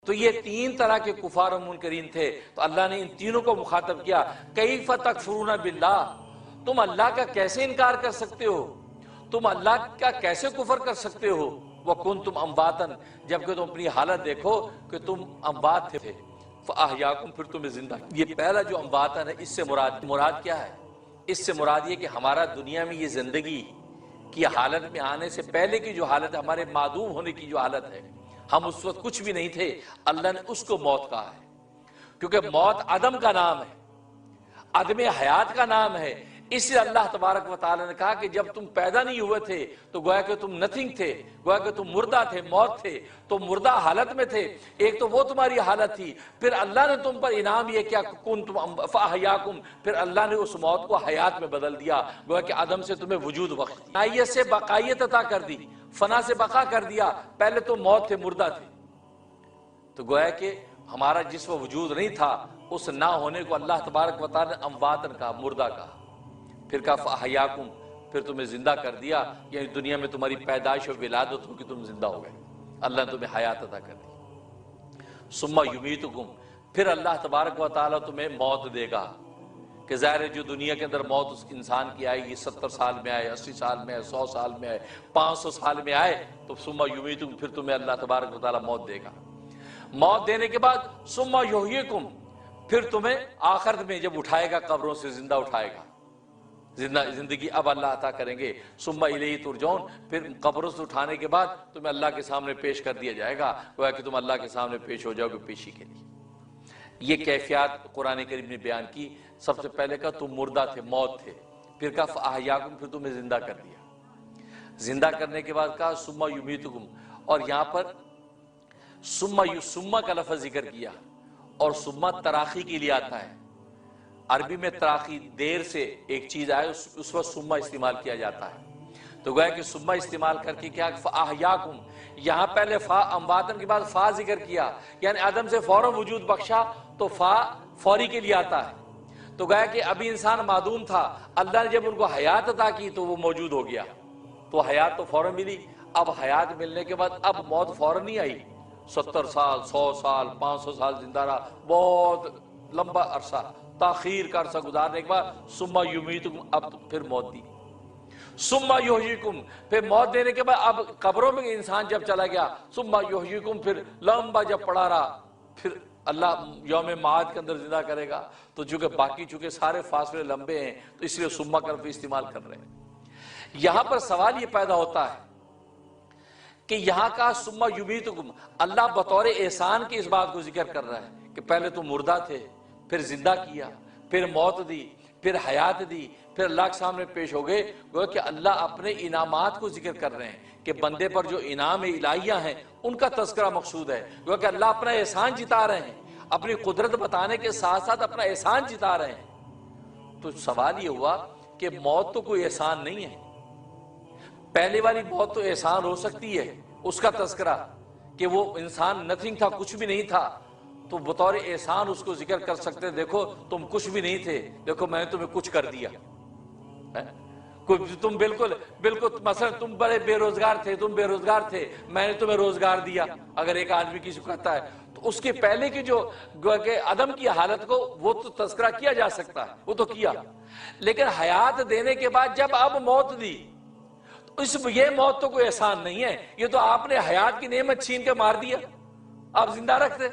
تو یہ تین طرح کے کفار و منکرین تھے، تو اللہ نے ان تینوں کو مخاطب کیا، کیف تکفرون باللہ، تم اللہ کا کیسے انکار کر سکتے ہو، تم اللہ کا کیسے کفر کر سکتے ہو، وکنتم امواتا، جبکہ تم اپنی حالت دیکھو کہ تم اموات تھے، فاحیاکم، پھر تمہیں زندہ۔ یہ پہلا جو امواتا ہے، اس سے مراد کیا ہے؟ اس سے مراد یہ کہ ہمارا دنیا میں یہ زندگی کی حالت میں آنے سے پہلے کی جو حالت ہے، ہمارے معدوم ہونے کی جو حالت ہے، ہم اس وقت کچھ بھی نہیں تھے، اللہ نے اس کو موت کہا ہے، کیونکہ موت عدم کا نام ہے، عدم حیات کا نام ہے۔ اس لیے اللہ تبارک و تعالی نے کہا کہ جب تم پیدا نہیں ہوئے تھے تو گویا کہ تم نتھنگ تھے، گویا کہ تم مردہ تھے، موت تھے، تو مردہ حالت میں تھے۔ ایک تو وہ تمہاری حالت تھی، پھر اللہ نے تم پر انعام یہ کیا، کنتم فاحیاکم، پھر اللہ نے اس موت کو حیات میں بدل دیا، گویا کہ عدم سے تمہیں وجود بخش دیا، فنائیت سے بقائیت عطا کر دی، فنا سے بقا کر دیا۔ پہلے تو موت تھے، مردہ تھے، تو گویا کہ ہمارا جس وہ وجود نہیں تھا، اس نہ ہونے کو اللہ تبارک و تعالی نے امواتن کہا، مردہ کہا۔ پھر کہا فاحیاکم، پھر تمہیں زندہ کر دیا، یعنی دنیا میں تمہاری پیدائش و ولادت ہو کہ تم زندہ ہو گئے، اللہ نے تمہیں حیات عطا کر دی۔ ثم یمیتکم، پھر اللہ تبارک و تعالی تمہیں موت دے گا، کہ ظاہر ہے جو دنیا کے اندر موت اس انسان کی آئے گی، 70 سال میں آئے، 80 سال میں آئے، 100 سال میں آئے، 500 سال میں آئے، تو ثم یمیتکم، پھر تمہیں اللہ تبارک و تعالی موت دے گا۔ موت دینے کے بعد ثم یحییکم، پھر تمہیں آخرت میں جب اٹھائے گا قبروں سے، زندہ اٹھائے گا، زندگی اب اللہ عطا کریں گے۔ ثم الیہ ترجعون، پھر قبروں سے اٹھانے کے بعد تمہیں اللہ کے سامنے پیش کر دیا جائے گا، گویا کہ تم اللہ کے سامنے پیش ہو جاؤ گے پیشی کے لیے۔ یہ کیفیات قرآن کریم نے بیان کی۔ سب سے پہلے کہا تم مردہ تھے، موت تھے، پھر کہا فاحیاکم، پھر تمہیں زندہ کر دیا۔ زندہ کرنے کے بعد کہا ثم یمیتکم، اور یہاں پر ثم کا لفظ ذکر کیا، اور ثم تراخی کے لیے آتا ہے۔ عربی میں تراخی، دیر سے ایک چیز آئے اس وقت ثم استعمال کیا جاتا ہے، تو گویا کہ ثم استعمال کر کے کیا فاحیاکم، یہاں پہلے فا امواتن کے بعد فا ذکر کیا، یعنی عدم سے فوراً وجود بخشا، تو فا فوری کے لیے آتا ہے، تو گویا کہ ابھی انسان معدوم تھا، اللہ نے جب ان کو حیات عطا کی تو وہ موجود ہو گیا، تو حیات تو فوراً ملی۔ اب حیات ملنے کے بعد اب موت فوراً نہیں آئی، 70 سال، 100 سال، 500 سال زندہ رہا، بہت لمبا عرصہ، تاخیر کا عرصہ گزارنے کے بعد ثم یمیتکم، اب پھر موت دی۔ ثم یحییکم، پھر موت دینے کے بعد اب قبروں میں انسان جب چلا گیا، ثم یحییکم، پھر لمبا جب پڑا رہا، پھر اللہ یوم معاد کے اندر زندہ کرے گا۔ تو چونکہ سارے فاصلے لمبے ہیں، تو اس لیے ثم کا لفظ استعمال کر رہے ہیں۔ یہاں پر سوال یہ پیدا ہوتا ہے کہ یہاں کا ثم یمیتکم، اللہ بطور احسان کی اس بات کو ذکر کر رہا ہے کہ پہلے تو مردہ تھے، پھر زندہ کیا، پھر موت دی، پھر حیات دی، پھر اللہ کے سامنے پیش ہو گئے۔ گویا کہ اللہ اپنے انعامات کو ذکر کر رہے ہیں کہ بندے پر جو انعام الہیہ ہیں ان کا تذکرہ مقصود ہے، گویا کہ اللہ اپنا احسان جتا رہے ہیں، اپنی قدرت بتانے کے ساتھ ساتھ اپنا احسان جتا رہے ہیں۔ تو سوال یہ ہوا کہ موت تو کوئی احسان نہیں ہے، پہلے والی موت تو احسان ہو سکتی ہے، اس کا تذکرہ کہ وہ انسان نتھنگ تھا، کچھ بھی نہیں تھا، تو بطور احسان اس کو ذکر کر سکتے، دیکھو تم کچھ بھی نہیں تھے، دیکھو میں نے تمہیں کچھ کر دیا۔ تم بالکل مثلا تم بڑے بے روزگار تھے، میں نے تمہیں روزگار دیا۔ اگر ایک آدمی کسی کو کہتا ہے تو اس کے پہلے کی جو عدم کی حالت کو وہ تو تذکرہ کیا جا سکتا ہے، وہ تو کیا، لیکن حیات دینے کے بعد جب اب موت دی، یہ موت تو کوئی احسان نہیں ہے، یہ تو آپ نے حیات کی نعمت چھین کے مار دیا، آپ زندہ رکھتے۔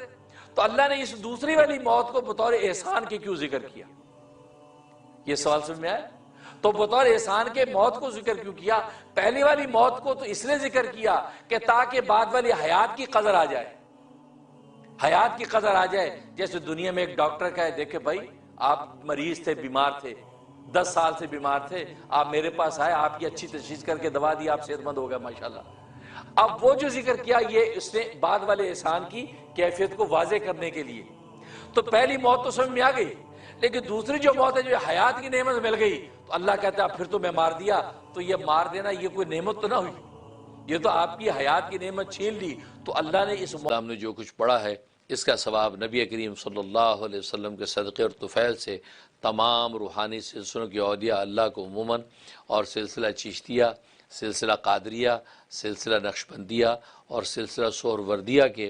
تو اللہ نے اس دوسری والی موت کو بطور احسان کے کیوں ذکر کیا؟ یہ سوال سمجھ میں آیا؟ تو بطور احسان کے موت کو ذکر کیوں کیا؟ پہلی والی موت کو تو اس لیے ذکر کیا کہ تاکہ بعد والی حیات کی قدر آ جائے، حیات کی قدر آ جائے۔ جیسے دنیا میں ایک ڈاکٹر کہے دیکھے بھائی آپ مریض تھے، بیمار تھے، 10 سال سے بیمار تھے، آپ میرے پاس آئے، آپ کی اچھی تشخیص کر کے دوا دی، آپ صحت مند ہو گئے ماشاءاللہ۔ اب وہ جو ذکر کیا یہ اس نے بعد والے احسان کی کیفیت کو واضح کرنے کے لیے۔ تو پہلی موت تو سمجھ میں آ گئی، لیکن دوسری جو موت ہے جو حیات کی نعمت مل گئی، تو اللہ کہتا ہے پھر تو میں مار دیا۔ تو یہ مار دینا یہ کوئی نعمت تو نہ ہوئی، یہ تو آپ کی حیات کی نعمت چھین لی۔ تو اللہ نے اس اسلام نے جو کچھ پڑھا ہے اس کا ثواب نبی کریم صلی اللہ علیہ وسلم کے صدقے اور طفیل سے تمام روحانی سلسلوں کی اولیاء اللہ کو عموماً، اور سلسلہ چشتیہ، سلسلہ قادریہ، سلسلہ نقشبندیہ اور سلسلہ سہروردیہ کے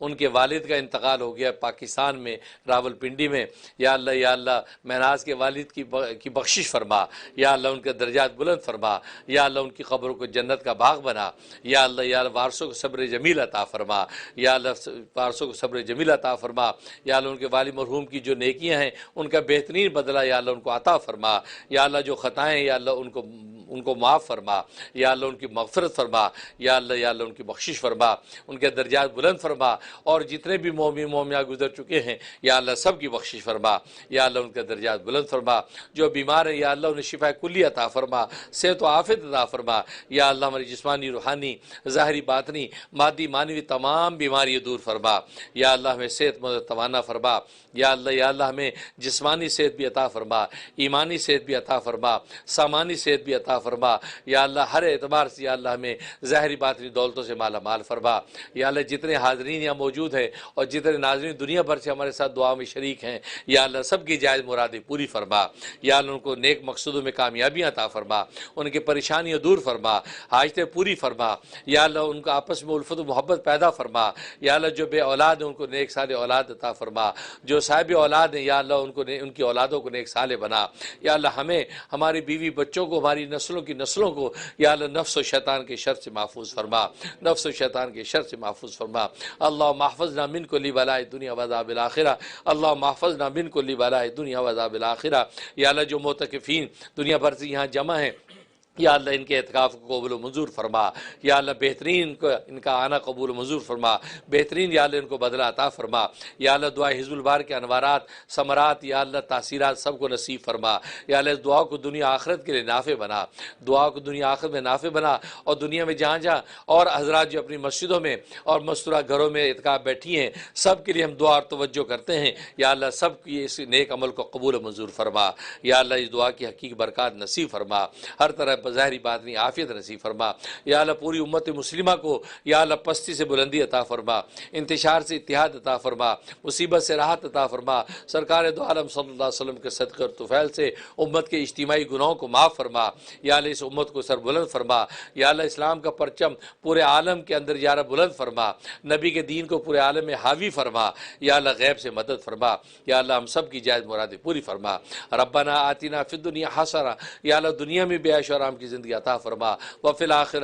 ان کے والد کا انتقال ہو گیا پاکستان میں راول پنڈی میں، یا اللہ مہناز کے والد کی بخشش فرما، یا اللہ ان کے درجات بلند فرما، یا اللہ ان کی قبروں کو جنت کا باغ بنا، یا اللہ وارثوں کو صبر جمیل عطا فرما، یا اللہ وارثوں کو صبر جمیل عطا فرما، یا اللہ ان کے والد مرحوم کی جو نیکیاں ہیں ان کا بہترین بدلہ یا اللہ ان کو عطا فرما، یا اللہ جو خطائیں ہیں یا اللہ ان کو معاف فرما، یا اللہ ان کی مغفرت فرما، یا اللہ ان کی بخشش فرما، ان کے درجات بلند فرما، اور جتنے بھی مومن مومنات گزر چکے ہیں یا اللہ سب کی بخشش فرما، یا اللہ ان کے درجات بلند فرما، جو بیمار ہیں یا اللہ انہیں شفا کلی عطا فرما، صحت و عافیت عطا فرما، یا اللہ ہماری جسمانی روحانی ظاہری باطنی مادی معنوی تمام بیماریاں دور فرما، یا اللہ ہمیں صحت مند توانا فرما، یا اللہ ہمیں جسمانی صحت بھی عطا فرما، ایمانی صحت بھی عطا فرما، سامانی صحت بھی عطا فرما، یا اللہ ہر اعتبار سے یا اللہ ہمیں ظاہری باطنی دولتوں سے مالا مال فرما، یا اللہ جتنے حاضرین یہاں موجود ہیں اور جتنے ناظرین دنیا بھر سے ہمارے ساتھ دعا میں شریک ہیں یا اللہ سب کی جائز مرادیں پوری فرما، یا اللہ ان کو نیک مقصدوں میں کامیابیاں عطا فرما، ان کی پریشانیاں دور فرما، حاجتیں پوری فرما، یا اللہ ان کا آپس میں الفت و محبت پیدا فرما، یا اللہ جو بے اولاد ہیں ان کو نیک صالح اولاد عطا فرما، جو صاحب اولاد ہیں یا اللہ ان کی اولادوں کو نیک صالح بنا، یا اللہ ہمیں ہماری بیوی بچوں کو ہماری نسلوں کو یا اللہ نفس و شیطان کے شر سے محفوظ فرما، نفس و شیطان کے شر سے محفوظ فرما۔ اللہ محفظنا من کل بلاء دنیا وعذاب الآخرہ، اللہ محفظنا من کل بلاء دنیا وعذاب الآخرہ۔ یا اللہ جو معتکفین دنیا بھر سے یہاں جمع ہیں یا اللہ ان کے اعتکاف کو قبول و منظور فرما، یا اللہ بہترین ان کا آنا قبول و منظور فرما، بہترین یا اللہ ان کو بدلہ عطا فرما، یا اللہ دعا حزب البار کے انوارات ثمرات یا اللہ تاثیرات سب کو نصیب فرما، یا اللہ اس دعا کو دنیا آخرت کے لیے نافع بنا، دعا کو دنیا آخرت میں نافع بنا، اور دنیا میں جہاں اور حضرات جو اپنی مسجدوں میں اور مستورہ گھروں میں اعتکاف بیٹھی ہیں سب کے لیے ہم دعا اور توجہ کرتے ہیں، یا اللہ سب کی اس نیک عمل کو قبول و منظور فرما، یا اللہ اس دعا کی حقیقی برکات نصیب فرما، ہر طرح ظاہری باطنی عافیت نصیب فرما، یا اللہ پوری امت مسلمہ کو یا اللہ پستی سے بلندی عطا فرما، انتشار سے اتحاد عطا فرما، مصیبت سے راحت عطا فرما، سرکار دو عالم صلی اللہ علیہ وسلم کے صدقے اور طفیل سے امت کے اجتماعی گناہوں کو معاف فرما، یا اللہ اس امت کو سر بلند فرما، یا اللہ اسلام کا پرچم پورے عالم کے اندر یا رب بلند فرما، نبی کے دین کو پورے عالم میں حاوی فرما، یا اللہ غیب سے مدد فرما، یا اللہ ہم سب کی جائز مرادیں پوری فرما۔ ربنا آتنا فی الدنیا حسنہ، یا اللہ دنیا میں بھی عیش و آرام کی زندگی عطا فرما، وفی الآخرہ